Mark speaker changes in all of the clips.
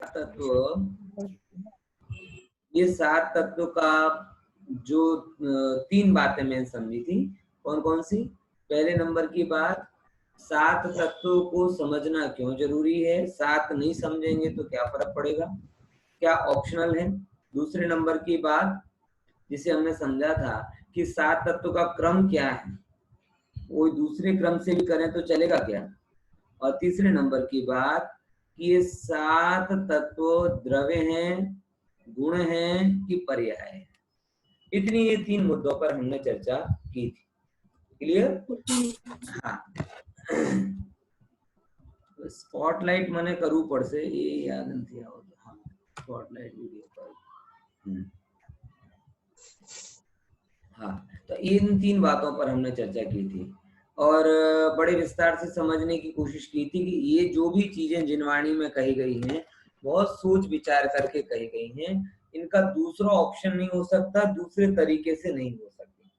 Speaker 1: तत्व, ये 7 तत्व का जो 3 बातें मैंने समझी थी। कौन कौन सी? पहले नंबर की बात, 7 तत्वों को समझना क्यों जरूरी है, 7 नहीं समझेंगे तो क्या फर्क पड़ेगा, क्या ऑप्शनल है। दूसरे नंबर की बात जिसे हमने समझा था कि 7 तत्वों का क्रम क्या है, वो दूसरे क्रम से भी करें तो चलेगा क्या। और तीसरे नंबर की बात कि ये 7 तत्व द्रव्य हैं, गुण हैं कि पर्याय है। इतनी ये 3 मुद्दों पर हमने चर्चा की थी। क्लियर? हाँ। स्पॉटलाइट मैंने करूँ पड़ से ये याद नहीं आओ। हाँ, स्पॉटलाइट वीडियो पर। हाँ, तो इन 3 बातों पर हमने चर्चा की थी और बड़े विस्तार से समझने की कोशिश की थी कि ये जो भी चीजें जिनवाणी में कही गई हैं बहुत सोच विचार करके कही गई हैं, इनका दूसरा ऑप्शन नहीं हो सकता, दूसरे तरीके से नहीं हो सकती।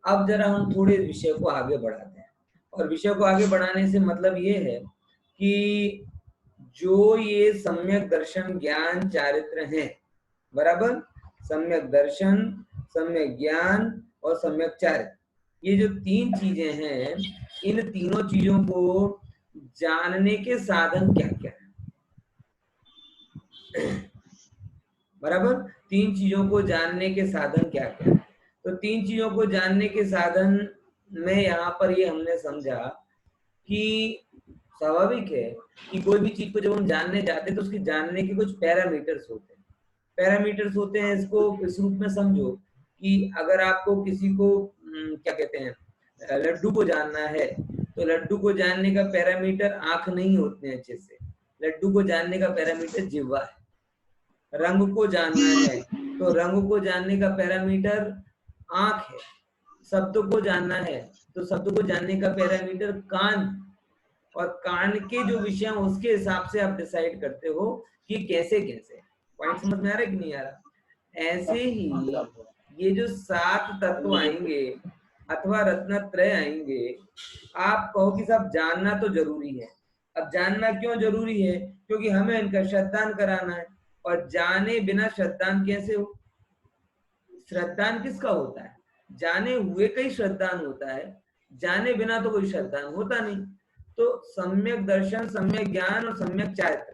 Speaker 1: अब जरा हम थोड़े विषय को आगे बढ़ाते हैं, और विषय को आगे बढ़ाने से मतलब ये है कि जो ये सम्यक दर्शन ज्ञान चारित्र हैं, बराबर, सम्यक दर्शन, सम्यक ज्ञान और सम्यक चारित्र, ये जो 3 चीजें हैं, इन तीनों चीजों को जानने के साधन क्या क्या है। बराबर, 3 चीजों को जानने के साधन क्या क्या है। तो 3 चीजों को जानने के साधन में यहाँ पर ये हमने समझा कि स्वाभाविक है कि कोई भी चीज को जब हम जानने जाते हैं तो उसकी जानने के कुछ पैरामीटर्स होते हैं। पैरामीटर्स होते हैं, इसको इस रूप में समझो कि अगर आपको किसी को क्या कहते हैं, लड्डू को जानना है, तो लड्डू को जानने का पैरामीटर आंख नहीं होते अच्छे से, लड्डू को जानने का पैरामीटर जिह्वा है। रंग को जानना है तो रंग को जानने का पैरामीटर आंख है। शब्द को जानना है तो शब्द को जानने का पैरामीटर कान, और कान के जो विषय हैं उसके हिसाब से आप डिसाइड करते हो कि कैसे कैसे। पॉइंट समझ में आ रहा है कि नहीं आ रहा? ऐसे ही ये जो 7 तत्व आएंगे अथवा रत्नत्रय आएंगे, आप कहो कि साहब जानना तो जरूरी है। अब जानना क्यों जरूरी है? क्योंकि हमें इनका श्रद्धान कराना है, और जाने बिना श्रद्धान कैसे हो? श्रद्धान किसका होता है? जाने हुए का ही श्रद्धान होता है, जाने बिना तो कोई श्रद्धान होता नहीं। तो सम्यक दर्शन, सम्यक ज्ञान और सम्यक चारित्र,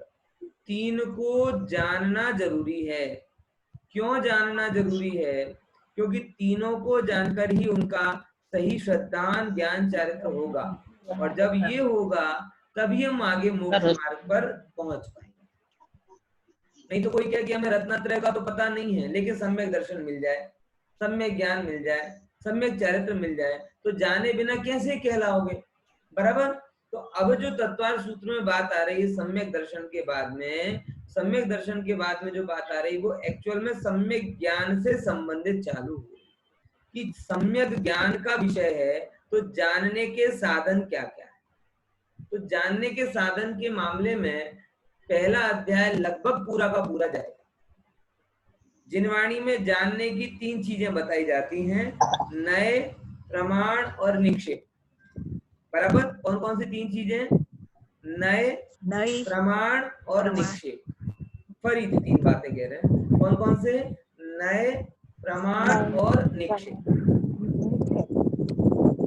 Speaker 1: 3 को जानना जरूरी है। क्यों जानना जरूरी है? क्योंकि तीनों को जानकर ही उनका सही श्रद्धान ज्ञान चारित्र होगा, और जब ये होगा तभी हम आगे मोक्ष मार्ग पर पहुंच पाएंगे। नहीं तो कोई क्या कि हमें रत्नत्रय का तो पता नहीं है, लेकिन सम्यक दर्शन मिल जाए, सम्यक ज्ञान मिल जाए, सम्यक चारित्र मिल जाए, तो जाने बिना कैसे कहलाओगे। बराबर। तो अब जो तत्वार्थ सूत्र में बात आ रही है सम्यक दर्शन के बाद में, सम्यक दर्शन के बाद में जो बात आ रही है वो एक्चुअल में सम्यक ज्ञान से संबंधित चालू हुई कि सम्यक ज्ञान का विषय है, तो जानने के साधन क्या क्या है। तो जानने के साधन के मामले में पहला अध्याय लगभग पूरा का पूरा जाएगा। जिनवाणी में जानने की 3 चीजें बताई जाती हैं, नए, प्रमाण और निक्षेप। बराबर। कौन कौन सी 3 चीजें? नए, प्रमाण और निक्षेप। फरी 3 बातें कह रहे हैं। कौन कौन से? नए, प्रमाण और निक्षेप।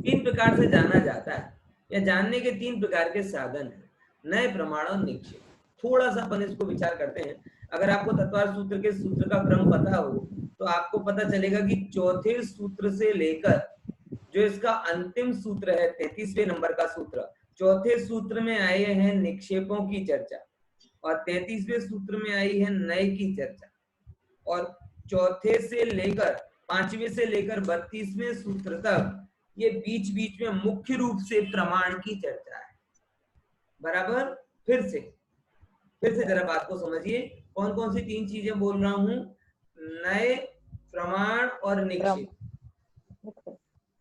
Speaker 1: 3 प्रकार से जाना जाता है, या जानने के 3 प्रकार के साधन हैं, नए, प्रमाण और निक्षेप। थोड़ा सा अपन इसको विचार करते हैं। अगर आपको तत्वार्थ सूत्र के सूत्र का क्रम पता हो तो आपको पता चलेगा कि चौथे सूत्र से लेकर जो इसका अंतिम सूत्र है 33वें नंबर का सूत्र, चौथे सूत्र में आए हैं निक्षेपों की चर्चा, और 33वें सूत्र में आई है नए की चर्चा, और चौथे से लेकर 5वें से लेकर 32वें सूत्र तक ये बीच बीच में मुख्य रूप से प्रमाण की चर्चा है। बराबर। फिर से जरा बात को समझिए। कौन कौन सी 3 चीजें बोल रहा हूं? नए, प्रमाण और निक्षेप।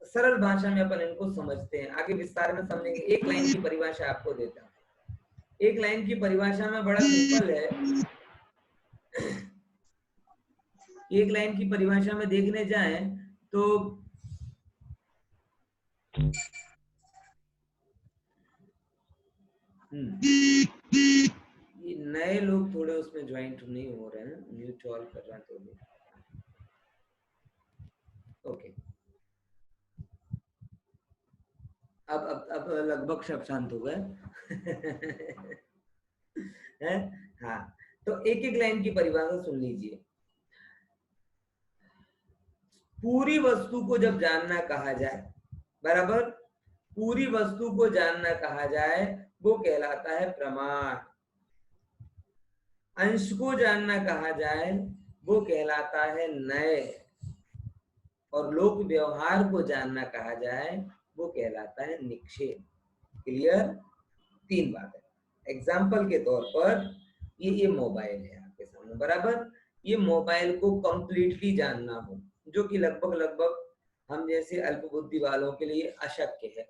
Speaker 1: सरल भाषा में अपन इनको समझते हैं, आगे विस्तार में समझेंगे। एक लाइन की परिभाषा आपको देता हूं। एक लाइन की परिभाषा में बड़ा सिंपल है। एक लाइन की परिभाषा में देखने जाएं तो ये नए लोग थोड़े उसमें ज्वाइंट नहीं हो रहे हैं, म्यूट ऑल कर रहे हैं तो भी ओके। अब लगभग सब शांत हो गए है। हाँ, तो एक एक लाइन की परिभाषा सुन लीजिए। पूरी वस्तु को जब जानना कहा जाए, बराबर, पूरी वस्तु को जानना कहा जाए वो कहलाता है प्रमाण। अंश को जानना कहा जाए वो कहलाता है नय, और लोक व्यवहार को जानना कहा जाए वो कहलाता है निक्षेप। क्लियर? 3 बात है। एग्जाम्पल के तौर पर ये मोबाइल है आपके सामने, बराबर। ये मोबाइल को कंप्लीटली जानना हो, जो कि लगभग लगभग हम जैसे अल्प बुद्धि वालों के लिए अशक्य है,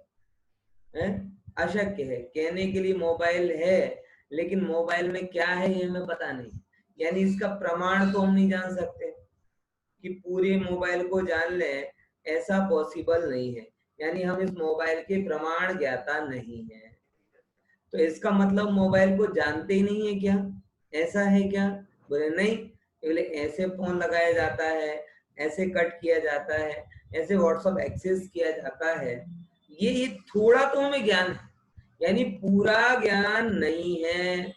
Speaker 1: अशक्य है। कहने के लिए मोबाइल है, लेकिन मोबाइल में क्या है ये हमें पता नहीं, यानी इसका प्रमाण तो हम नहीं जान सकते कि पूरे मोबाइल को जान लें, ऐसा पॉसिबल नहीं है। यानी हम इस मोबाइल के प्रमाण ज्ञाता नहीं है। तो इसका मतलब मोबाइल को जानते ही नहीं है क्या? ऐसा है क्या? बोले नहीं, बोले ऐसे फोन लगाया जाता है, ऐसे कट किया जाता है, ऐसे व्हाट्सएप एक्सेस किया जाता है। ये थोड़ा तो हमें ज्ञान है, यानी पूरा ज्ञान नहीं है,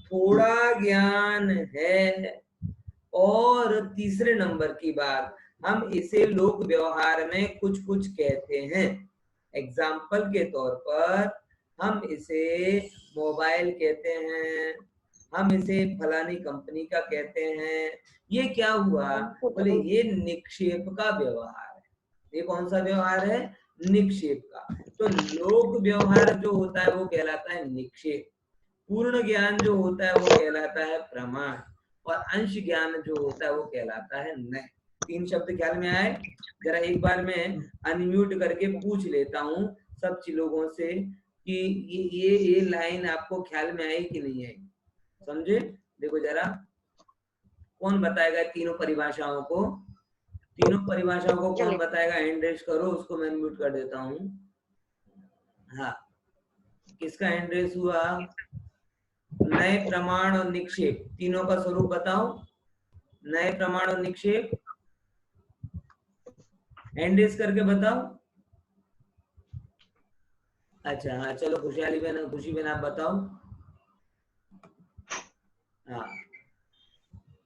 Speaker 1: थोड़ा ज्ञान है। और तीसरे नंबर की बात, हम इसे लोक व्यवहार में कुछ कुछ कहते हैं। एग्जाम्पल के तौर पर हम इसे मोबाइल कहते हैं, हम इसे फलानी कंपनी का कहते हैं। ये क्या हुआ? बोले ये निक्षेप का व्यवहार है। ये कौन सा व्यवहार है? निक्षेप का। तो लोक व्यवहार जो होता है वो कहलाता है निक्षेप, पूर्ण ज्ञान जो होता है वो कहलाता है प्रमाण, और अंश ज्ञान जो होता है वो कहलाता है नय। 3 शब्द ख्याल में आए? जरा एक बार मैं अनम्यूट करके पूछ लेता हूँ सब लोगों से कि ये लाइन आपको ख्याल में आई कि नहीं आई, समझे? देखो जरा, कौन बताएगा तीनों परिभाषाओं को? तीनों परिभाषाओं को कौन बताएगा? हैंड रेज करो, उसको मैं म्यूट कर देता हूँ। हाँ, किसका हैंड रेज हुआ? नए, प्रमाण और निक्षेप, तीनों का स्वरूप बताओ। नए, प्रमाण और निक्षेप, हैंड रेज करके बताओ। अच्छा हाँ, चलो खुशहाली बहन, खुशी बहन आप बताओ। हाँ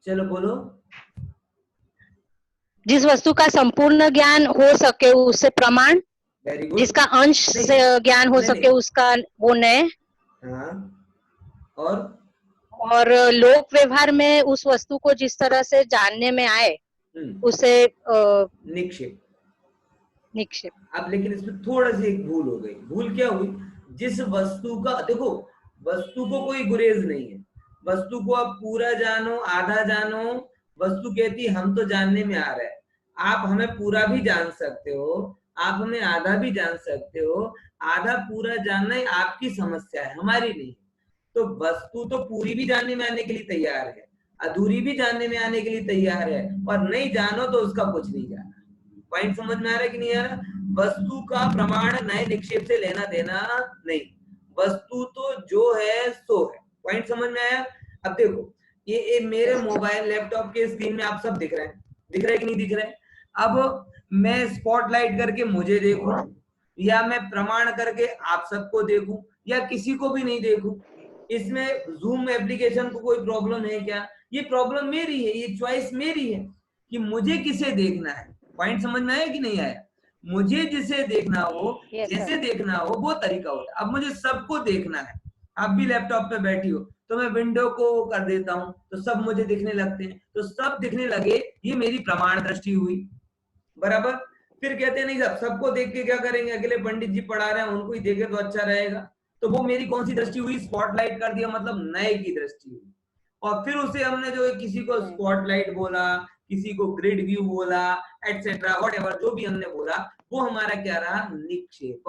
Speaker 1: चलो बोलो।
Speaker 2: जिस वस्तु का संपूर्ण ज्ञान हो सके उससे प्रमाण,
Speaker 1: वेरी गुड।
Speaker 2: जिसका अंश से ज्ञान हो सके उसका वो नय।
Speaker 1: हाँ, और
Speaker 2: लोक व्यवहार में उस वस्तु को जिस तरह से जानने में आए उसे
Speaker 1: निक्षेप।
Speaker 2: निक्षेप।
Speaker 1: अब लेकिन इसमें थोड़ा सी एक भूल हो गई। भूल क्या हुई? जिस वस्तु का, देखो वस्तु को कोई गुरेज नहीं है, वस्तु को आप पूरा जानो आधा जानो, वस्तु कहती हम तो जानने में आ रहा है। आप हमें पूरा भी जान सकते हो, आप हमें आधा भी जान सकते हो। आधा पूरा जानना ही आपकी समस्या है, हमारी नहीं। तो वस्तु तो पूरी भी जानने में आने के लिए तैयार है, अधूरी भी जानने में आने के लिए तैयार है, और नहीं जानो तो उसका कुछ नहीं जाना। पॉइंट समझ में आ रहा है कि नहीं आ रहा? वस्तु का प्रमाण नए निक्षेप से लेना देना नहीं, वस्तु तो जो है सो है। पॉइंट समझ में आया? अब देखो ये मेरे मोबाइल लैपटॉप के स्क्रीन में आप सब दिख रहे हैं, दिख रहे हैं कि नहीं दिख रहे? अब मैं स्पॉटलाइट करके मुझे देखूं, या मैं प्रमाण करके आप सबको देखूं, या किसी को भी नहीं देखूं, इसमें जूम एप्लीकेशन को कोई प्रॉब्लम है क्या? ये प्रॉब्लम मेरी है, ये चॉइस मेरी है कि मुझे किसे देखना है। पॉइंट समझ में आया कि नहीं आया? मुझे जिसे देखना हो, जैसे देखना हो वो तरीका होता है। अब मुझे सबको देखना है, आप भी लैपटॉप पे बैठी हो तो मैं विंडो को कर देता हूं तो सब मुझे दिखने लगते हैं, तो सब दिखने लगे, ये मेरी प्रमाण दृष्टि हुई, बराबर। फिर कहते हैं नहीं साहब सबको देख के क्या करेंगे, अगले पंडित जी पढ़ा रहे हैं उनको ही देखे तो अच्छा रहेगा। तो वो मेरी कौन सी दृष्टि हुई? स्पॉटलाइट कर दिया, मतलब नए की दृष्टि हुई। और फिर उसे हमने जो किसी को स्पॉटलाइट बोला, किसी को ग्रिड व्यू बोला, एटसेट्रा व्हाटएवर जो भी हमने बोला, वो हमारा क्या रहा? निक्षेप।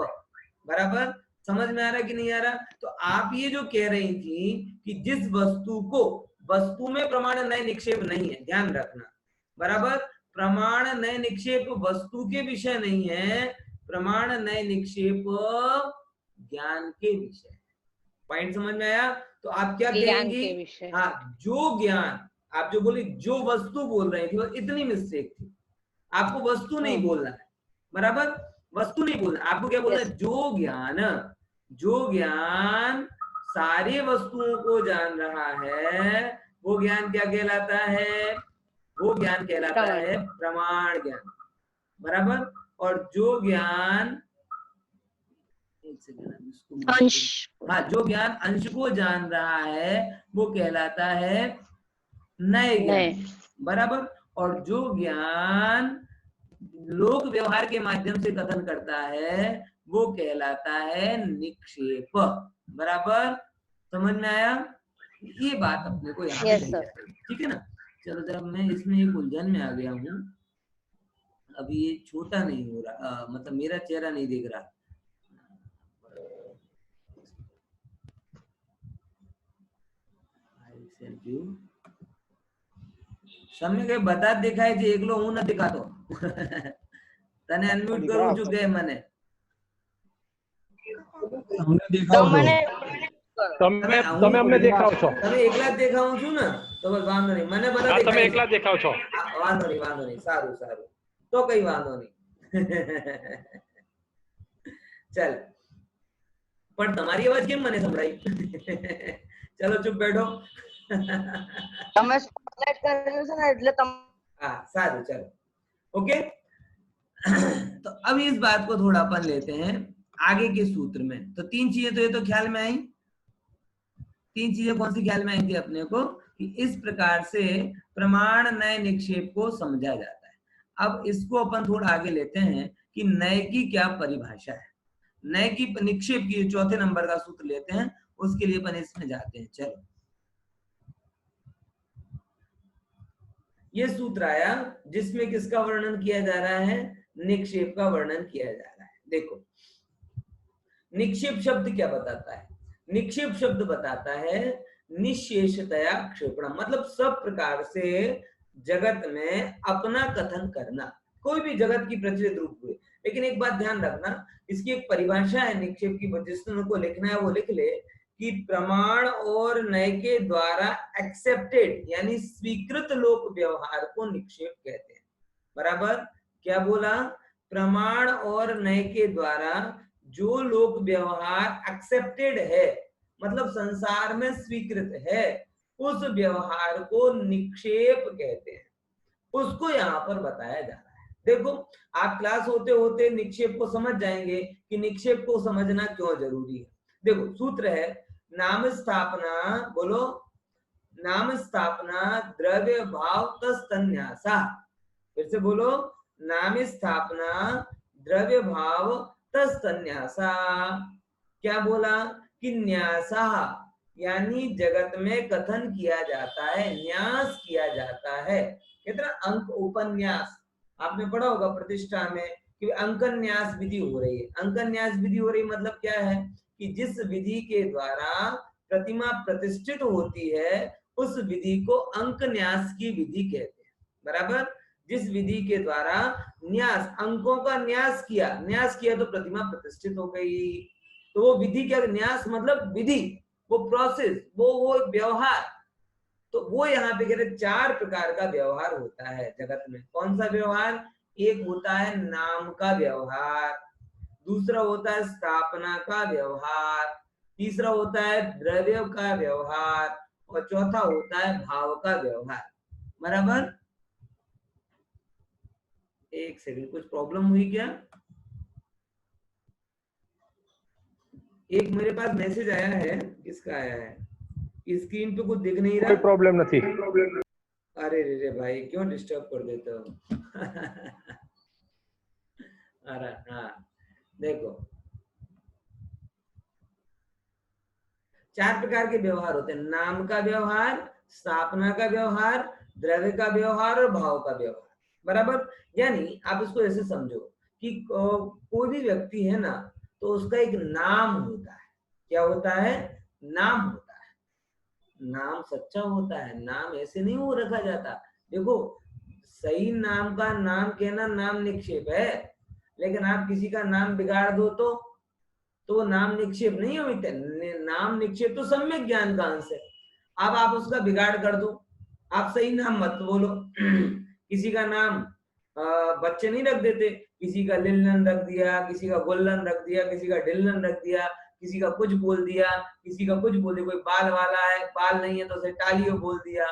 Speaker 1: बराबर समझ में आ रहा है कि नहीं आ रहा? तो आप ये जो कह रही थी कि जिस वस्तु को, वस्तु में प्रमाण नए निक्षेप नहीं है, ध्यान रखना, बराबर। प्रमाण नए निक्षेप वस्तु के विषय नहीं है, प्रमाण नए निक्षेप ज्ञान के विषय। पॉइंट समझ में आया? तो आप क्या
Speaker 2: ज्ञान
Speaker 1: कहेंगे?
Speaker 2: के विषय।
Speaker 1: हाँ, जो ज्ञान, आप जो बोले जो वस्तु बोल रही थी वो इतनी मिस्टेक थी, आपको वस्तु नहीं बोलना है, बराबर, वस्तु नहीं बोलना, आपको क्या बोलना है? जो ज्ञान, जो ज्ञान सारी वस्तुओं को जान रहा है वो ज्ञान क्या कहलाता है? वो ज्ञान कहलाता है प्रमाण ज्ञान, बराबर। और जो ज्ञान, एक सेकंड,
Speaker 2: अंश,
Speaker 1: हाँ, जो ज्ञान अंश को जान रहा है वो कहलाता है नए ज्ञान, बराबर। और जो ज्ञान लोक व्यवहार के माध्यम से कथन करता है वो कहलाता है निक्षेप, बराबर। समझ में आया? ये बात अपने को यहाँ पे
Speaker 2: यस
Speaker 1: कही
Speaker 2: सर।
Speaker 1: जाती है, ठीक है ना? चलो जरा मैं इसमें एक उलझन में आ गया हूँ, अभी ये छोटा नहीं हो रहा, मतलब मेरा चेहरा नहीं दिख रहा। समय बता दिखाए थे एक लो हूं ना दिखा दो तने अनम्यूट करू चुके मने
Speaker 3: हमने देखा
Speaker 2: तो
Speaker 3: हो
Speaker 2: मैंने
Speaker 3: તમે અમને દેખાવ છો
Speaker 1: તમે એકલા જ દેખાઉં છું ને તો બસ વાંધો નહીં, મને બધા
Speaker 3: હા તમે
Speaker 1: દેખાય
Speaker 3: એકલા જ દેખાવ છો
Speaker 1: વાંધો નહીં સારું સારું તો કઈ વાંધો નહીં चल પણ તમારી અવાજ કેમ મને સંભળાઈ ચલો ચૂપ બેઠો
Speaker 2: તમે સ્પોટલાઇટ કરેલું છે ને એટલે
Speaker 1: हाँ सारू चलो ओके तो अब इस बात को थोड़ा अपन लेते हैं आगे के सूत्र में। तो तीन चीजें तो ये तो ख्याल में आई, तीन चीजें कौन सी ख्याल में आई थी अपने को कि इस प्रकार से प्रमाण नए निक्षेप को समझा जाता है। अब इसको अपन थोड़ा आगे लेते हैं कि नए की क्या परिभाषा है, नए की निक्षेप की चौथे नंबर का सूत्र लेते हैं, उसके लिए अपन इसमें जाते हैं। चलो ये सूत्र आया जिसमें किसका वर्णन किया जा रहा है? निक्षेप का वर्णन किया जा रहा है। देखो निक्षेप शब्द क्या बताता है? निक्षेप शब्द बताता है निशेषतया क्षेपण, मतलब सब प्रकार से जगत में अपना कथन करना, कोई भी जगत की प्रचलित रूप हुए। लेकिन एक बात ध्यान रखना, इसकी एक परिभाषा है निक्षेप की, जिसको लिखना है वो लिख ले कि प्रमाण और नए के द्वारा एक्सेप्टेड यानी स्वीकृत लोक व्यवहार को निक्षेप कहते हैं, बराबर। क्या बोला? प्रमाण और नए के द्वारा जो लोक व्यवहार एक्सेप्टेड है, मतलब संसार में स्वीकृत है, उस व्यवहार को निक्षेप कहते हैं, उसको यहाँ पर बताया जा रहा है। देखो आप क्लास होते होते निक्षेप को समझ जाएंगे कि निक्षेप को समझना क्यों जरूरी है। देखो सूत्र है नाम स्थापना, बोलो नाम स्थापना द्रव्य भाव तस्तन्यासा, फिर से बोलो नाम स्थापना द्रव्य भाव तस्तन्यासा। क्या बोला कि न्यासा यानी जगत में कथन किया जाता है, न्यास किया जाता है। कितना अंक उपन्यास आपने पढ़ा होगा प्रतिष्ठा में कि अंकन न्यास विधि हो रही है। अंकन न्यास विधि हो रही मतलब क्या है कि जिस विधि के द्वारा प्रतिमा प्रतिष्ठित होती है उस विधि को अंक न्यास की विधि कहते हैं, बराबर। जिस विधि के द्वारा न्यास, अंकों का न्यास किया तो प्रतिमा प्रतिष्ठित हो गई। तो वो विधि क्या? न्यास मतलब विधि, वो प्रोसेस, वो व्यवहार। तो वो यहाँ पे कह रहे चार प्रकार का व्यवहार होता है जगत में। कौन सा व्यवहार? एक होता है नाम का व्यवहार, दूसरा होता है स्थापना का व्यवहार, तीसरा होता है द्रव्य का व्यवहार और चौथा होता है भाव का व्यवहार, बराबर। एक सेकंड, कुछ प्रॉब्लम हुई क्या? एक मेरे पास मैसेज आया है, किसका आया है? स्क्रीन पे कुछ दिख नहीं रहा।
Speaker 3: कोई प्रॉब्लम नहीं।
Speaker 1: अरे रे भाई क्यों डिस्टर्ब कर देते हो अरे हाँ देखो चार प्रकार के व्यवहार होते हैं, नाम का व्यवहार, स्थापना का व्यवहार, द्रव्य का व्यवहार और भाव का व्यवहार, बराबर। यानी आप इसको ऐसे समझो कि कोई भी व्यक्ति है ना तो उसका एक नाम होता है। क्या होता है? नाम होता है। नाम सच्चा होता है, नाम ऐसे नहीं हो रखा जाता। देखो सही नाम का नाम कहना नाम निक्षेप है, लेकिन आप किसी का नाम बिगाड़ दो तो तो वो नाम निक्षेप नहीं है। नाम निक्षेप तो सम्यक ज्ञान का अंश है। अब आप उसका बिगाड़ कर दो, आप सही नाम मत बोलो। किसी का नाम बच्चे नहीं रख देते, किसी का लिल्लन रख दिया, किसी का गुल्लन रख दिया, किसी का डिल्लन रख दिया, किसी का कुछ बोल दिया, किसी का कुछ बोल दिया। कोई बाल वाला है, बाल नहीं है तो उसे टालियो बोल दिया,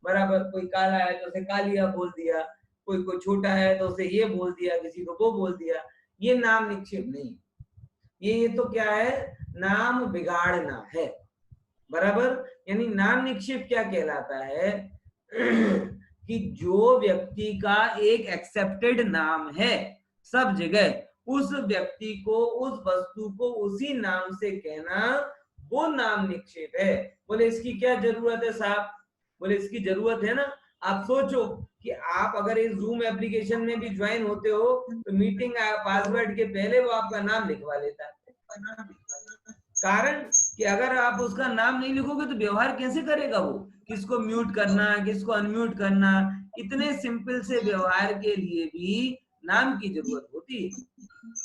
Speaker 1: बराबर। कोई काला है तो उसे कालिया बोल दिया, कोई छोटा है तो उसे ये बोल दिया, किसी को वो बोल दिया। ये नाम निक्षेप नहीं, ये तो क्या है, नाम बिगाड़ना है, बराबर। यानी नाम निक्षेप क्या कहलाता है कि जो व्यक्ति का एक एक्सेप्टेड नाम है सब जगह, उस व्यक्ति को, उस वस्तु को उसी नाम से कहना, वो नाम निक्षेप है। बोले इसकी क्या जरूरत है साहब? बोले इसकी जरूरत है ना। आप सोचो कि आप अगर इस जूम एप्लीकेशन में भी ज्वाइन होते हो तो मीटिंग पासवर्ड के पहले वो आपका नाम लिखवा लेता है। कारण कि अगर आप उसका नाम नहीं लिखोगे तो व्यवहार कैसे करेगा वो? किसको म्यूट करना, किसको अनम्यूट करना, इतने सिंपल से व्यवहार के लिए भी नाम की जरूरत होती है,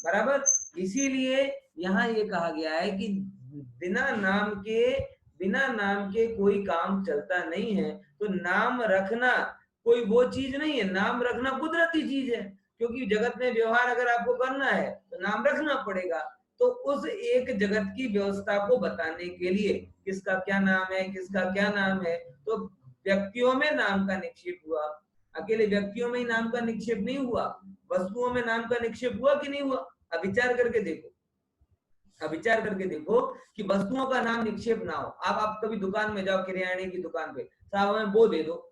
Speaker 1: बराबर। इसीलिए यहाँ ये कहा गया है कि बिना नाम के कोई काम चलता नहीं है। तो नाम रखना कोई वो चीज नहीं है, नाम रखना कुदरती चीज है, क्योंकि जगत में व्यवहार अगर आपको करना है तो नाम रखना पड़ेगा। तो उस एक जगत की व्यवस्था को बताने के लिए किसका क्या नाम है, किसका क्या नाम है, तो व्यक्तियों में नाम का निक्षेप हुआ। अकेले व्यक्तियों में ही नाम का निक्षेप नहीं हुआ, वस्तुओं में नाम का निक्षेप हुआ कि नहीं हुआ? अब विचार करके देखो, अब विचार करके देखो कि वस्तुओं का नाम निक्षेप ना हो। आप कभी दुकान में जाओ, किराने की दुकान पे, साहब हमें वो दे दो।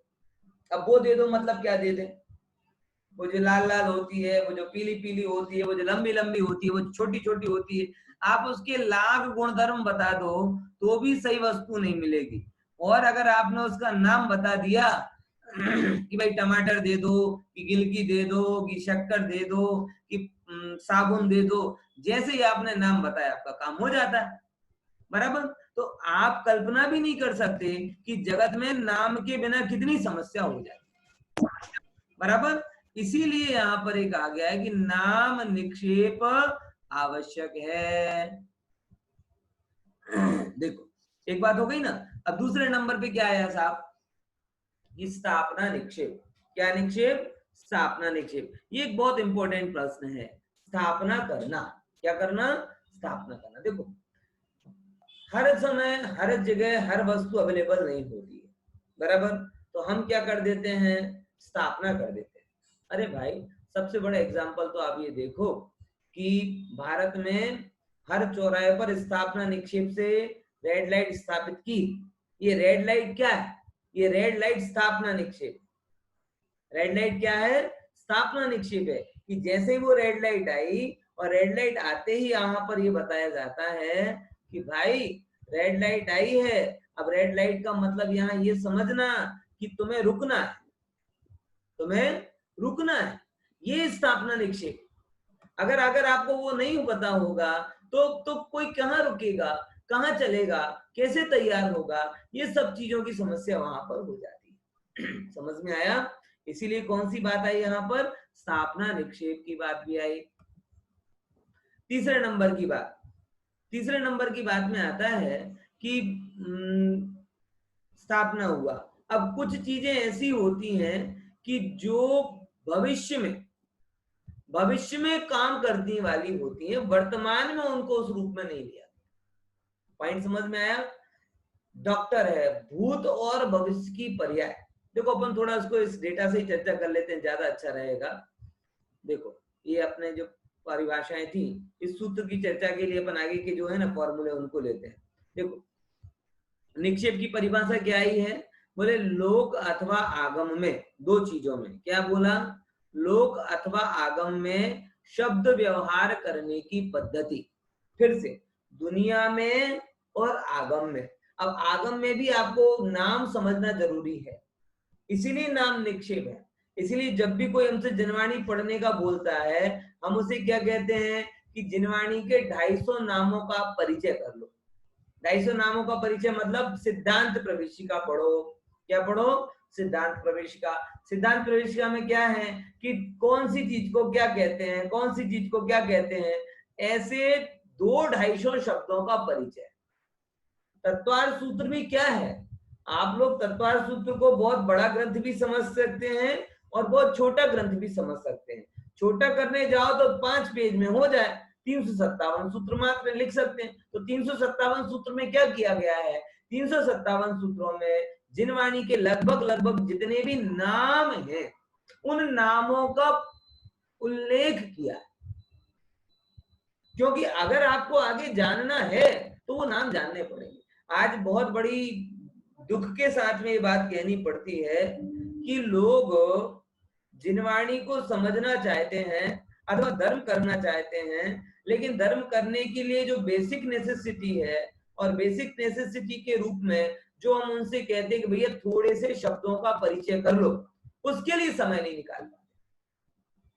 Speaker 1: अब वो दे दो मतलब क्या दे दे? वो जो लाल लाल होती है, वो जो पीली पीली होती है, वो जो लंबी लंबी होती है, वो छोटी छोटी होती है, आप उसके लाभ गुणधर्म बता दो तो भी सही वस्तु नहीं मिलेगी। और अगर आपने उसका नाम बता दिया कि भाई टमाटर दे दो, कि गिलकी दे दो, कि शक्कर दे दो, कि साबुन दे दो, जैसे ही आपने नाम बताया आपका काम हो जाता है, बराबर। तो आप कल्पना भी नहीं कर सकते कि जगत में नाम के बिना कितनी समस्या हो जाए, बराबर। इसीलिए यहाँ पर एक आ गया है कि नाम निक्षेप आवश्यक है। देखो एक बात हो गई ना। अब दूसरे नंबर पे क्या आया साहब? स्थापना निक्षेप। क्या निक्षेप? स्थापना निक्षेप। ये एक बहुत इंपॉर्टेंट प्रश्न है। स्थापना करना, क्या करना? स्थापना करना। देखो हर समय, हर जगह, हर वस्तु अवेलेबल नहीं होती है, बराबर। तो हम क्या कर देते हैं? स्थापना कर देते हैं। अरे भाई सबसे बड़ा एग्जाम्पल तो आप ये देखो कि भारत में हर चौराहे पर स्थापना निक्षेप से रेड लाइट स्थापित की। ये रेड लाइट क्या है? ये रेड लाइट स्थापना निक्षेप। रेड लाइट क्या है? स्थापना निक्षेप है कि जैसे ही वो रेड लाइट आई, और रेड लाइट आते ही यहाँ पर ये बताया जाता है कि भाई रेड लाइट आई है। अब रेड लाइट का मतलब यहाँ ये समझना कि तुम्हें रुकना है, तुम्हें रुकना है। ये स्थापना निक्षेप। अगर आपको वो नहीं पता होगा तो कोई कहाँ रुकेगा, कहाँ चलेगा, कैसे तैयार होगा, ये सब चीजों की समस्या वहां पर हो जाती है। समझ में आया? इसीलिए कौन सी बात आई यहाँ पर? स्थापना निक्षेप की बात भी आई। तीसरे नंबर की बात में आता है कि स्थापना हुआ। अब कुछ चीजें ऐसी होती हैं कि जो भविष्य में काम करने वाली होती हैं, वर्तमान में उनको उस रूप में नहीं लिया। पॉइंट समझ में आया? डॉक्टर है, भूत और भविष्य की पर्याय। देखो अपन थोड़ा इसको इस डेटा से ही चर्चा कर लेते हैं, ज्यादा अच्छा रहेगा। देखो ये अपने जो परिभाषाएं थी, इस सूत्र की चर्चा के लिए अपन आगे के जो है ना फॉर्मूले उनको लेते हैं। देखो निक्षेप की परिभाषा क्या आई है? बोले लोक अथवा आगम में, दो चीजों में। क्या बोला? लोक अथवा आगम में शब्द व्यवहार करने की पद्धति। फिर से दुनिया में और आगम में। अब आगम में भी आपको नाम समझना जरूरी है, इसीलिए नाम निक्षेप है। इसीलिए जब भी कोई हमसे जिनवाणी पढ़ने का बोलता है, हम उसे क्या कहते हैं कि जिनवाणी के 250 नामों का परिचय कर लो। 250 नामों का परिचय मतलब सिद्धांत प्रवेशिका पढ़ो। क्या पढ़ो? सिद्धांत प्रवेशिका। सिद्धांत प्रवेशिका में क्या है कि कौन सी चीज को क्या कहते हैं, कौन सी चीज को क्या कहते हैं, ऐसे 200-250 शब्दों का परिचय। तत्वार्थ सूत्र भी क्या है, आप लोग तत्वार्थ सूत्र को बहुत बड़ा ग्रंथ भी समझ सकते हैं और बहुत छोटा ग्रंथ भी समझ सकते हैं। छोटा करने जाओ तो 5 पेज में हो जाए, 357 सूत्र मात्र लिख सकते हैं। तो 357 सूत्र में क्या किया गया है, 357 सूत्रों में जिनवाणी के लगभग जितने भी नाम हैं उन नामों का उल्लेख किया है, क्योंकि अगर आपको आगे जानना है तो वो नाम जानने पड़ेंगे। आज बहुत बड़ी दुख के साथ में ये बात कहनी पड़ती है कि लोग जिनवाणी को समझना चाहते हैं अथवा धर्म करना चाहते हैं, लेकिन धर्म करने के लिए जो बेसिक नेसेसिटी है और बेसिक नेसेसिटी के रूप में जो हम उनसे कहते हैं कि भैया थोड़े से शब्दों का परिचय कर लो, उसके लिए समय नहीं निकाल पाते।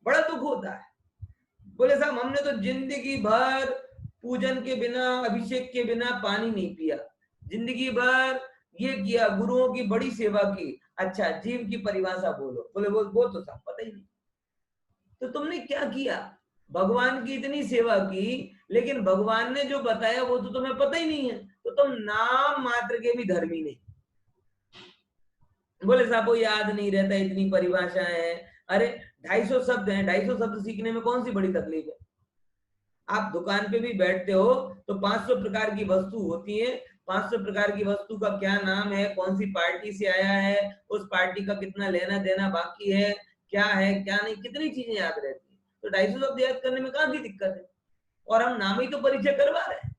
Speaker 1: बड़ा दुख होता है। बोले साहब हमने तो जिंदगी भर पूजन के बिना, अभिषेक के बिना पानी नहीं पिया, जिंदगी भर ये किया, गुरुओं की बड़ी सेवा की। अच्छा, जीव की परिभाषा बोलो। बोले वो तो साहब पता ही नहीं। तो तुमने क्या किया, भगवान की इतनी सेवा की, लेकिन भगवान ने जो बताया वो तो तुम्हें पता ही नहीं है, तो तुम नाम मात्र के भी धर्मी नहीं। बोले साहब वो याद नहीं रहता, इतनी परिभाषाएं हैं। अरे 250 शब्द हैं, 250 शब्द सीखने में कौन सी बड़ी तकलीफ है। आप दुकान पे भी बैठते हो तो 500 प्रकार की वस्तु होती है, 500 प्रकार की वस्तु का क्या नाम है, कौन सी पार्टी से आया है, उस पार्टी का कितना लेना देना बाकी है, क्या है क्या नहीं, कितनी चीजें याद रहती है। तो 250 शब्द याद करने में कहाँ की दिक्कत है, और हम नाम ही तो परिचय करवा रहे हैं।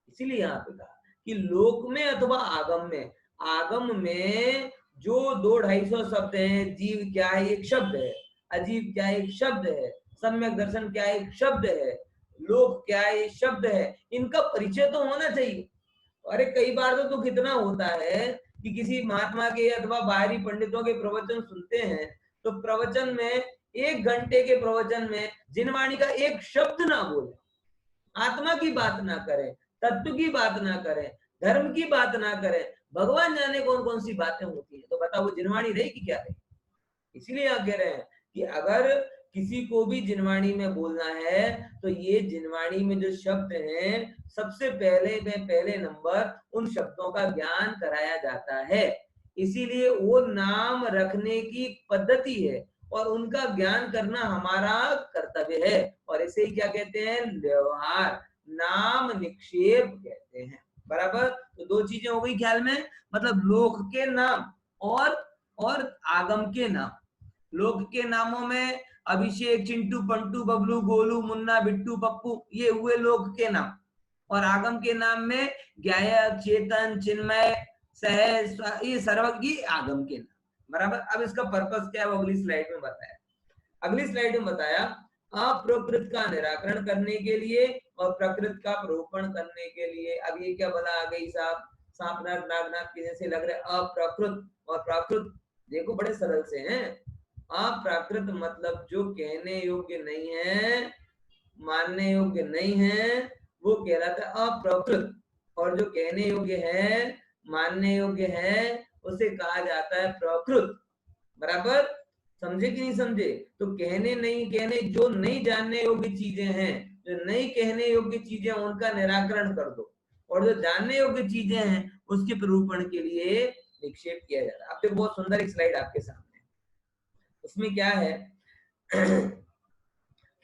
Speaker 1: इसीलिए यहाँ पे कहा कि लोक में अथवा आगम में, आगम में जो 200-250 शब्द हैं, जीव क्या है एक शब्द है, अजीब क्या एक शब्द है, सम्यक दर्शन क्या एक शब्द है, लोक क्या है शब्द है, इनका परिचय तो होना चाहिए। अरे कई बार तो दुख इतना होता है कि किसी महात्मा के अथवा बाहरी पंडितों के प्रवचन सुनते हैं तो प्रवचन में 1 घंटे के प्रवचन में जिनवाणी का एक शब्द ना बोले, आत्मा की बात ना करें, तत्व की बात ना करें, धर्म की बात ना करें, भगवान जाने कौन कौन सी बातें होती है, तो बताओ वो जिनवाणी रहेगी क्या रहेगी। इसलिए आप कह रहे हैं कि अगर किसी को भी जिनवाणी में बोलना है तो ये जिनवाणी में जो शब्द हैं सबसे पहले नंबर उन शब्दों का ज्ञान कराया जाता है। इसीलिए वो नाम रखने की पद्धति है और उनका ज्ञान करना हमारा कर्तव्य है, और इसे ही क्या कहते हैं, व्यवहार, नाम निक्षेप कहते हैं। बराबर। तो 2 चीजें हो गई ख्याल में, मतलब लोक के नाम और आगम के नाम। लोक के नामों में अभिषेक, चिंटू, पंटू, बबलू, गोलू, मुन्ना, बिट्टू, पप्पू, ये हुए लोक के नाम। और आगम के नाम में ज्ञायक, चेतन, चिन्मय, सहज, ये सर्वज्ञ, ये आगम के नाम। बराबर। अब इसका पर्पस क्या है वो अगली स्लाइड में बताया। अगली स्लाइड में बताया अप्रकृत का निराकरण करने के लिए और प्रकृत का प्रोपण करने के लिए। अब ये क्या बला आ गई साहब, सांपनाथ नागनाथ की जैसे लग रहे। अप्रकृत और प्राकृत देखो बड़े सरल से हैं। अप्राकृत मतलब जो कहने योग्य नहीं है, मानने योग्य नहीं है, वो कहलाता है अप्रकृत, और जो कहने योग्य है, मानने योग्य है, उसे कहा जाता है प्रकृत। बराबर। समझे कि नहीं समझे। तो कहने जो नहीं जानने योग्य चीजें हैं, जो नहीं कहने योग्य चीजें, उनका निराकरण कर दो, और जो जानने योग्य चीजें हैं उसके प्ररूपण के लिए निक्षेप किया जाता है। अब देखो बहुत सुंदर एक स्लाइड आपके सामने, उसमें क्या है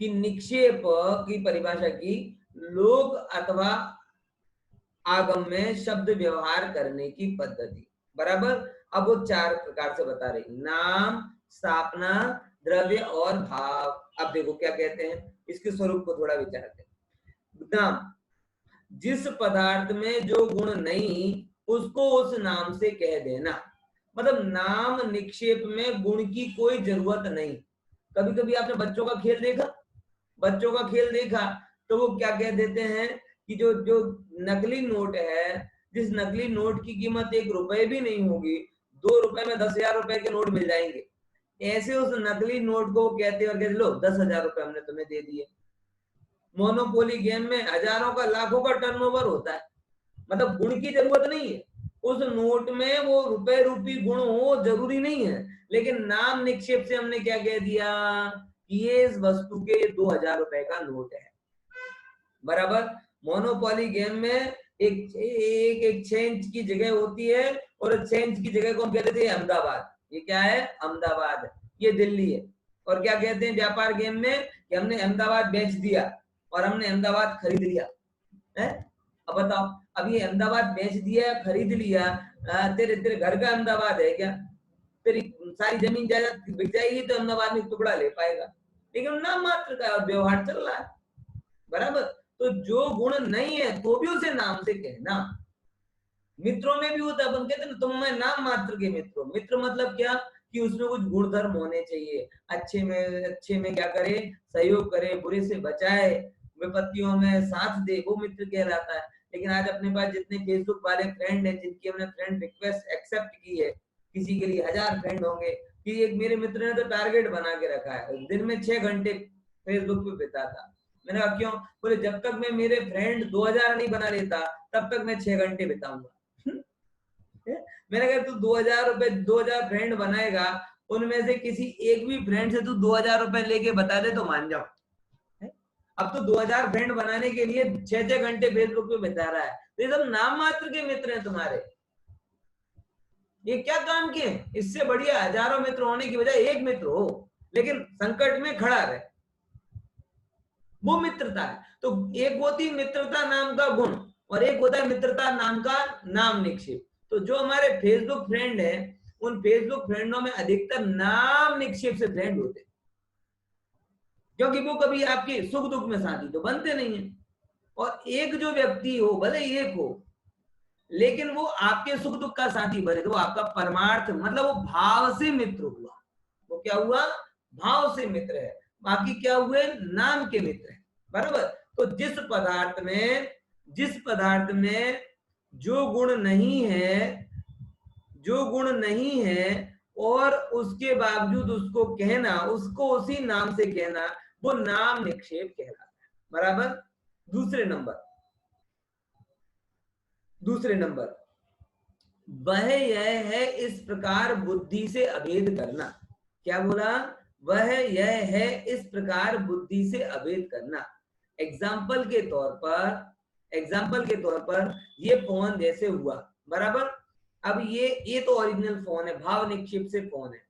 Speaker 1: कि निक्षेप की परिभाषा की, लोक अथवा आगम में शब्द व्यवहार करने की पद्धति। बराबर। अब वो 4 प्रकार से बता रही, नाम, स्थापना, द्रव्य और भाव। अब देखो क्या कहते हैं, इसके स्वरूप को थोड़ा विचारते हैं। नाम, जिस पदार्थ में जो गुण नहीं उसको उस नाम से कह देना। मतलब नाम निक्षेप में गुण की कोई जरूरत नहीं। कभी कभी आपने बच्चों का खेल देखा, तो वो क्या कह देते हैं कि जो नकली नोट है, जिस नकली नोट की कीमत 1 रुपए भी नहीं होगी, 2 रुपए में 10,000 रुपए के नोट मिल जाएंगे, ऐसे उस नकली नोट को कहते हैं लो 10,000 रुपए हमने तुम्हें दे दिए। मोनोपोली गेम में हजारों का, लाखों का टर्नओवर होता है, मतलब गुण की जरूरत नहीं है। उस नोट में वो रुपए रूपी गुण हो जरूरी नहीं है, लेकिन नाम निक्षेप से हमने क्या कह दिया कि ये इस वस्तु के 2,000 रुपए का नोट है। बराबर। मोनोपोली गेम में एक 6 इंच की जगह होती है और 6 इंच की जगह को हम कहते थे अहमदाबाद। ये क्या है? अहमदाबाद। ये दिल्ली है। और क्या कहते हैं व्यापार गेम में कि हमने अहमदाबाद बेच दिया और हमने अहमदाबाद खरीद लिया है। अब बताओ, अब ये अहमदाबाद बेच दिया खरीद लिया, तेरे तेरे घर का अहमदाबाद है क्या? तेरी सारी जमीन जायदाद बिक जाएगी तो अहमदाबाद में टुकड़ा ले पाएगा, लेकिन नाम मात्र का और व्यवहार चल रहा है। बराबर। तो जो गुण नहीं है तो भी उसे नाम से कहना। मित्रों में भी होता है, अपन कहते हैं ना तुम मैं नाम मात्र के मित्र हो। मित्र मतलब क्या कि उसमें कुछ गुण धर्म होने चाहिए। अच्छे में क्या करे? सहयोग करे, बुरे से बचाए, विपत्तियों में साथ दे, वो मित्र कहलाता है। लेकिन आज अपने पास जितने फेसबुक वाले फ्रेंड हैं, जिनकी हमने फ्रेंड रिक्वेस्ट एक्सेप्ट की है, किसी के लिए 1000 फ्रेंड होंगे, कि एक मेरे मित्र ने तो टारगेट बना के रखा है, दिन में 6 घंटे फेसबुक पे बिताता। मैंने कहा क्यों? बोले जब तक मैं मेरे फ्रेंड 2000 नहीं बना लेता तब तक मैं 6 घंटे बिताऊंगा। मैंने कहा तू 2000 फ्रेंड बनाएगा, उनमें से किसी एक भी फ्रेंड से तू 2000 लेके बता दे तो मान जाओ। अब तो 2000 फ्रेंड बनाने के लिए 6 घंटे फेसबुक पे बिता रहा है, तो ये सब नाम मात्र के मित्र हैं तुम्हारे। ये क्या काम किए? इससे बढ़िया हजारों मित्र होने की बजाय एक मित्र हो, लेकिन संकट में खड़ा रहे, वो मित्रता है। तो एक होती मित्रता नाम का गुण और एक होता है मित्रता नाम का नाम निक्षेप। तो जो हमारे फेसबुक फ्रेंड है, उन फेसबुक फ्रेंडों में अधिकतर नाम निक्षेप से फ्रेंड होते हैं, क्योंकि वो कभी आपके सुख दुख में साथी तो बनते नहीं है। और एक जो व्यक्ति हो, भले एक हो, लेकिन वो आपके सुख दुख का साथी बने तो वो आपका परमार्थ, मतलब वो भाव से मित्र हुआ। वो क्या हुआ? भाव से मित्र है। बाकी क्या हुए? नाम के मित्र है। बराबर। तो जिस पदार्थ में जो गुण नहीं है और उसके बावजूद उसको कहना, उसको उसी नाम से कहना, वो नाम निक्षेप कहलाता है। बराबर। दूसरे नंबर वह यह है इस प्रकार बुद्धि से अभेद करना। क्या बोला? वह यह है इस प्रकार बुद्धि से अभेद करना। एग्जाम्पल के तौर पर ये फोन जैसे हुआ। बराबर। अब ये तो ओरिजिनल फोन है, भाव निक्षेप से फोन है,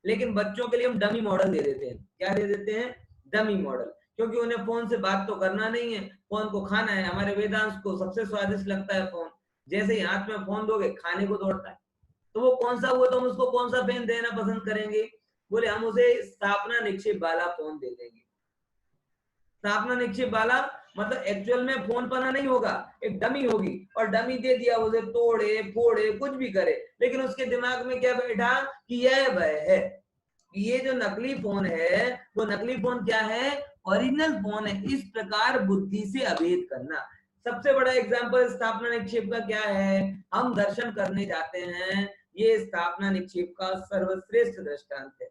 Speaker 1: लेकिन बच्चों के लिए हम डमी मॉडल दे देते हैं। क्या दे देते हैं? Dummy model. क्योंकि उन्हें फोन से बात तो करना नहीं है, फोन को खाना है। हमारे वेदांश को सबसे स्वादिष्ट लगता है फोन। जैसे ही हाथ में फोन दोगे खाने को दौड़ता है। तो वो कौन सा हुआ? तो हम उसको कौन सा पेन देना पसंद करेंगे? बोले हम उसे स्थापना निक्षेप वाला फोन दे देंगे। स्थापना निक्षेप वाला मतलब एक्चुअल में फोन पना नहीं होगा, एक डमी होगी, और डमी दे दिया, उसे तोड़े फोड़े कुछ भी करे, लेकिन उसके दिमाग में क्या बैठा कि यह वह है। ये जो नकली फोन है वो नकली फोन क्या है? ओरिजिनल फोन है। इस प्रकार बुद्धि से अभेद करना। सबसे बड़ा एग्जांपल स्थापना निक्षेप का क्या है? हम दर्शन करने जाते हैं, ये स्थापना निक्षेप का सर्वश्रेष्ठ दृष्टांत है।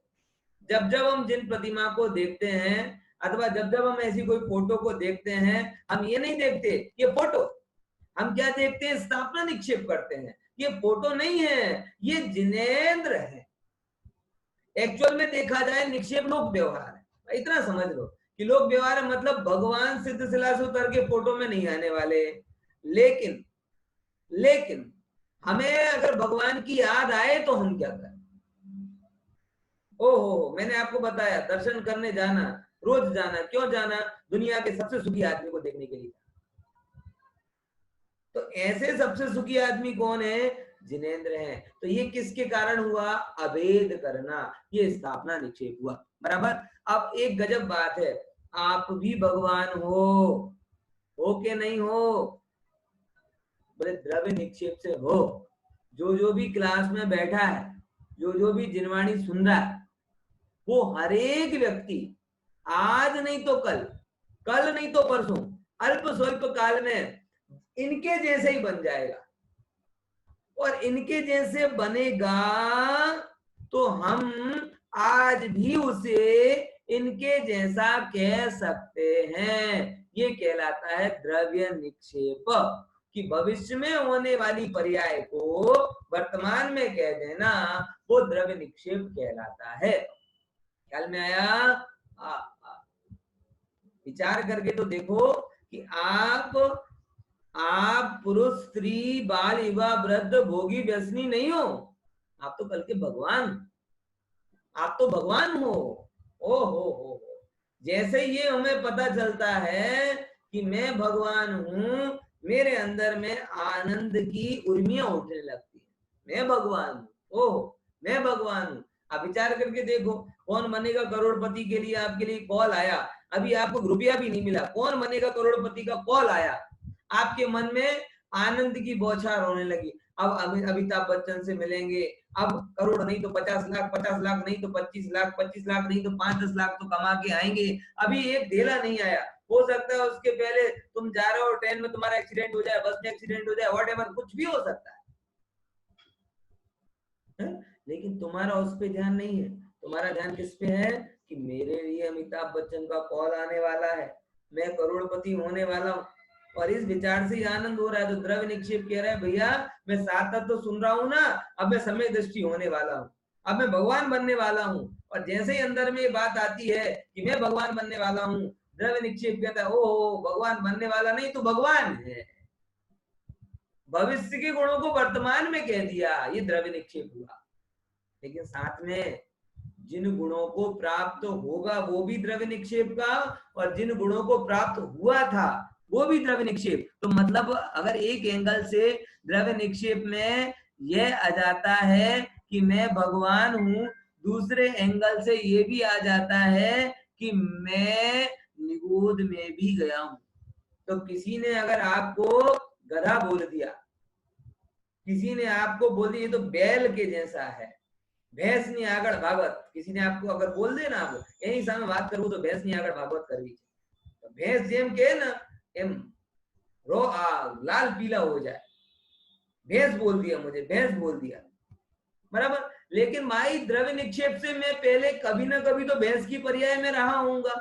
Speaker 1: जब जब हम जिन प्रतिमा को देखते हैं अथवा जब जब हम ऐसी कोई फोटो को देखते हैं, हम ये नहीं देखते ये फोटो, हम क्या देखते हैं? स्थापना निक्षेप करते हैं। ये फोटो नहीं है, ये जिनेंद्र है। एक्चुअल में देखा जाए निक्षेप लोक व्यवहार है। इतना समझ लो कि लोक व्यवहार मतलब भगवान सिद्ध शिला से उतर के फोटो में नहीं आने वाले। लेकिन हमें अगर भगवान की याद आए तो हम क्या करें? ओहो, मैंने आपको बताया दर्शन करने जाना, रोज जाना। क्यों जाना? दुनिया के सबसे सुखी आदमी को देखने के लिए। तो ऐसे सबसे सुखी आदमी कौन है? जिनेंद्र हैं। तो ये किसके कारण हुआ? अभेद करना, ये स्थापना निक्षेप हुआ। बराबर। अब एक गजब बात है, आप भी भगवान हो के नहीं हो? बोले द्रव्य निक्षेप से हो। जो भी क्लास में बैठा है, जो भी जिनवाणी सुन रहा है, वो हर एक व्यक्ति आज नहीं तो कल नहीं तो परसों, अल्प स्वल्प काल में इनके जैसे ही बन जाएगा। और इनके जैसे बनेगा तो हम आज भी उसे इनके जैसा कह सकते हैं। ये कहलाता है द्रव्य निक्षेप, कि भविष्य में होने वाली पर्याय को वर्तमान में कह देना, वो द्रव्य निक्षेप कहलाता है। ख्याल में आया? विचार करके तो देखो कि आप पुरुष, स्त्री, बाल, युवा, वृद्ध, भोगी, व्यसनी नहीं हो। आप तो कल के भगवान, आप तो भगवान हो। ओ हो। जैसे ये हमें पता चलता है कि मैं भगवान हूं, मेरे अंदर में आनंद की उर्मियां उठने लगती है। मैं भगवान हूं, ओह मैं भगवान हूं। आप विचार करके देखो, कौन बनेगा करोड़पति के लिए आपके लिए कॉल आया, अभी आपको रुपया भी नहीं मिला, कौन बनेगा करोड़पति का कॉल आया, आपके मन में आनंद की बौछार होने लगी। अब अमिताभ बच्चन से मिलेंगे, अब करोड़ नहीं तो 50 लाख, 50 लाख नहीं तो 25 लाख, 25 लाख नहीं तो 5-10 लाख तो कमा के आएंगे। अभी एक ढेला नहीं आया, हो सकता है उसके पहले तुम जा रहे हो ट्रेन में, तुम्हारा एक्सीडेंट हो जाए, बस में एक्सीडेंट हो जाए, व्हाटएवर, कुछ भी हो सकता है। लेकिन तुम्हारा उस पे ध्यान नहीं है, तुम्हारा ध्यान किस पे है कि मेरे लिए अमिताभ बच्चन का कॉल आने वाला है, मैं करोड़पति होने वाला हूँ। और इस विचार से आनंद हो रहा है। तो द्रव्य निक्षेप कह रहा है भैया मैं सात तत्व तो सुन रहा हूं ना, अब मैं समय दृष्टि होने वाला हूँ, अब मैं भगवान बनने वाला हूँ। और जैसे ही अंदर में ये बात आती है कि मैं भगवान बनने वाला हूँ, द्रव्य निक्षेप कहता है ओहो भगवान बनने वाला नहीं तो भगवान है। भविष्य के गुणों को वर्तमान में कह दिया, ये द्रव्य निक्षेप हुआ। लेकिन साथ में जिन गुणों को प्राप्त होगा वो भी द्रव्य निक्षेप का, और जिन गुणों को प्राप्त हुआ था वो भी द्रव्य निक्षेप। तो मतलब अगर एक एंगल से द्रव्य निक्षेप में यह आ जाता है कि मैं भगवान हूं, दूसरे एंगल से ये भी आ जाता है कि मैं निगोद में भी गया हूं। तो किसी ने अगर आपको गधा बोल दिया, किसी ने आपको बोल दिया ये तो बैल के जैसा है, भैंस नहीं आगड़ भागवत, किसी ने आपको अगर बोल दे ना, आप यही सामने बात करूं तो भैंस नहीं आगड़ भागवत करवी, तो भैंस जेम के ना एम रो लाल पीला हो जाए, भैंस बोल दिया, मुझे भैंस बोल दिया, बराबर। लेकिन माई द्रव्य निक्षेप से मैं पहले कभी ना कभी तो भैंस की पर्याय में रहा होऊंगा,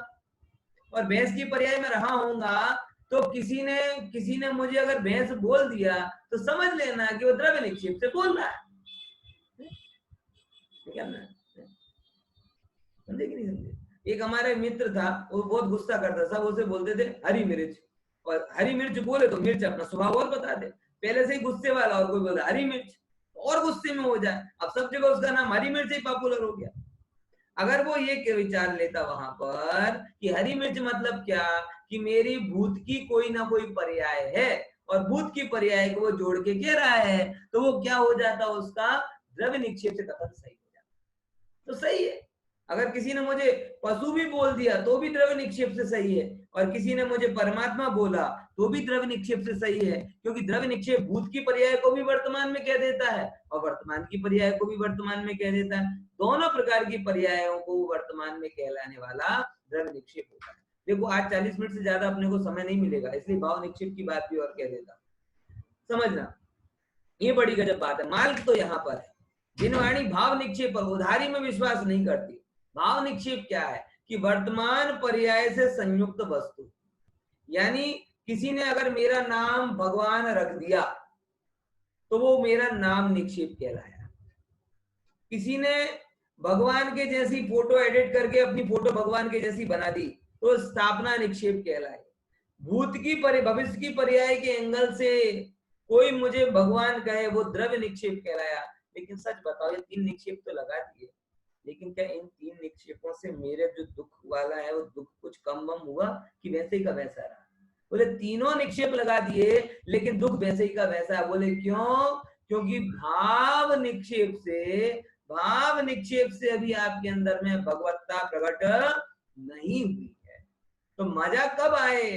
Speaker 1: और भैंस की पर्याय में रहा होऊंगा तो किसी ने मुझे अगर भैंस बोल दिया तो समझ लेना कि वो द्रव्य निक्षेप से बोल रहा है। समझे कि नहीं समझे? एक हमारे मित्र था, वो बहुत गुस्सा करता, सब उसे बोलते थे हरी मिर्च, और हरी मिर्च बोले तो मिर्च अपना स्वभाव और बता दे, पहले से ही गुस्से वाला, और कोई बोलता हरी मिर्च और गुस्से में हो जाए, अब सब जगह उसका नाम हरी मिर्च ही पॉपुलर हो गया। अगर वो ये विचार लेता वहां पर कि हरी मिर्च मतलब क्या, कि मेरी भूत की कोई ना कोई पर्याय है, और भूत की पर्याय को वो जोड़ के कह रहा है, तो वो क्या हो जाता, उसका द्रव्य निक्षेप से कथन सही हो जाता। तो सही है। अगर किसी ने मुझे पशु भी बोल दिया तो भी द्रव्य निक्षेप से सही है, और किसी ने मुझे परमात्मा बोला तो भी द्रव्य निक्षेप से सही है, क्योंकि द्रव्य निक्षेप भूत की पर्याय को भी वर्तमान में कह देता है और वर्तमान की पर्याय को भी वर्तमान में कह देता है। दोनों प्रकार की पर्यायों को वर्तमान में कहलाने वाला द्रव्य निक्षेप होता है। देखो आज 40 मिनट से ज्यादा अपने को समय नहीं मिलेगा, इसलिए भाव निक्षेप की बात भी और कह देता, समझना ये बड़ी गजब बात है। माल तो यहाँ पर है, जिनवाणी भाव निक्षेप पर उधारी में विश्वास नहीं करती। भाव निक्षेप क्या है कि वर्तमान पर्याय से संयुक्त वस्तु, यानी किसी ने अगर मेरा नाम भगवान रख दिया तो वो मेरा नाम निक्षेप कहलाया। किसी ने भगवान के जैसी फोटो एडिट करके अपनी फोटो भगवान के जैसी बना दी तो स्थापना निक्षेप कहलाए। भूत की भविष्य की पर्याय के एंगल से कोई मुझे भगवान कहे, वो द्रव्य निक्षेप कहलाया। लेकिन सच बताओ, ये 3 निक्षेप तो लगा दिए, लेकिन क्या इन 3 निक्षेपों से मेरे जो दुख वाला है वो दुख कुछ कम बम हुआ कि वैसे ही का वैसा रहा? बोले तीनों निक्षेप लगा दिए लेकिन दुख वैसे ही का वैसा। बोले क्यों? क्योंकि भाव निक्षेप से अभी आपके अंदर में भगवत्ता प्रकट नहीं हुई है। तो मजा कब आए?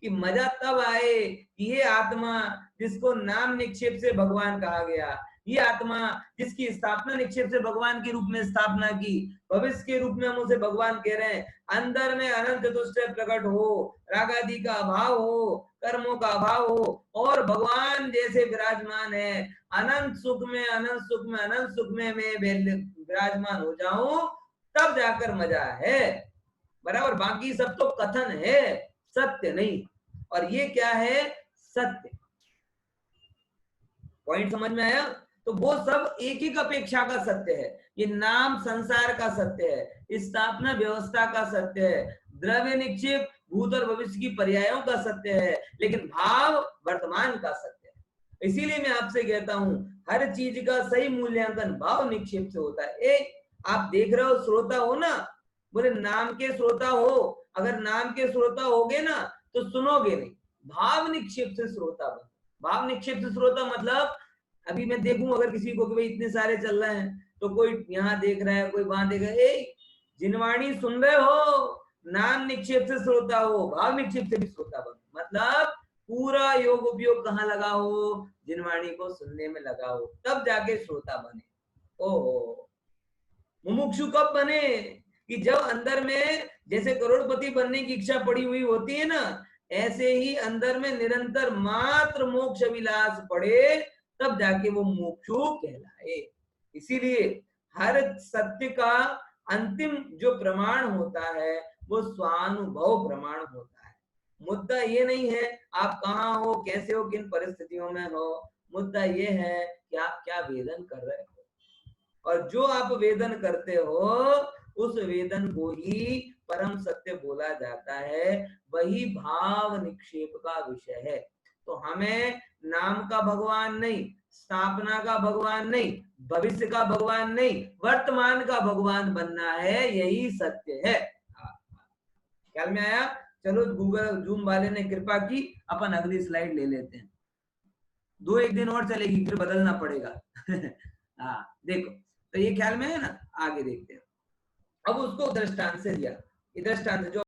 Speaker 1: कि मजा तब आए कि ये आत्मा जिसको नाम निक्षेप से भगवान कहा गया, ये आत्मा जिसकी स्थापना निक्षेप से भगवान के रूप में स्थापना की, भविष्य के रूप में हम उसे भगवान कह रहे हैं, अंदर में अनंत चतुष्टय प्रकट हो, रागादि का अभाव हो, कर्मों का अभाव हो, और भगवान जैसे विराजमान है, अनंत सुख में मैं विराजमान हो जाऊं, तब जाकर मजा है। बराबर, बाकी सब तो कथन है, सत्य नहीं। और ये क्या है? सत्य। पॉइंट समझ में आया? तो वो सब एक एक अपेक्षा का सत्य है। ये नाम संसार का सत्य है, स्थापना व्यवस्था का सत्य है, द्रव्य निक्षेप भूत और भविष्य की पर्यायों का सत्य है, लेकिन भाव वर्तमान का सत्य है। इसीलिए मैं आपसे कहता हूं, हर चीज का सही मूल्यांकन भाव निक्षेप से होता है। आप देख रहे हो, श्रोता हो ना, बोले नाम के श्रोता हो, अगर नाम के श्रोता होगे ना तो सुनोगे नहीं, भाव निक्षेप से श्रोता बनो। भाव निक्षेप से श्रोता मतलब, अभी मैं देखूं अगर किसी को कि भाई इतने सारे चल रहे हैं, तो कोई यहाँ देख रहा है, कोई वहां देख रहा है, जिनवाणी सुन रहे हो, नाम निक्षेप से श्रोता हो, भाव निक्षेप से भी श्रोता बनो। मतलब पूरा योग उपयोग कहाँ लगाओ, जिनवाणी को सुनने में लगाओ, तब जाके श्रोता बने। ओ मुमुक्षु कब बने, कि जब अंदर में जैसे करोड़पति बनने की इच्छा पड़ी हुई होती है ना, ऐसे ही अंदर में निरंतर मात्र मोक्ष अभिलाष पड़े, तब जाके वो मुमुक्षु कहलाए। इसीलिए हर सत्य का अंतिम जो प्रमाण होता है वो स्वानुभव प्रमाण होता है। मुद्दा ये नहीं है आप कहाँ हो, कैसे हो, किन परिस्थितियों में हो, मुद्दा ये है कि आप क्या वेदन कर रहे हो, और जो आप वेदन करते हो उस वेदन को ही परम सत्य बोला जाता है, वही भाव निक्षेप का विषय है। तो हमें नाम का भगवान नहीं, स्थापना का भगवान नहीं, भविष्य का भगवान नहीं, वर्तमान का भगवान बनना है, यही सत्य है। ख्याल में आया? चलो गूगल जूम वाले ने कृपा की, अपन अगली स्लाइड ले लेते हैं, 2-1 दिन और चलेगी फिर बदलना पड़ेगा। हाँ देखो, तो ये ख्याल में है ना, आगे देखते हैं। अब उसको दृष्टांत से दिया, दृष्टांत जो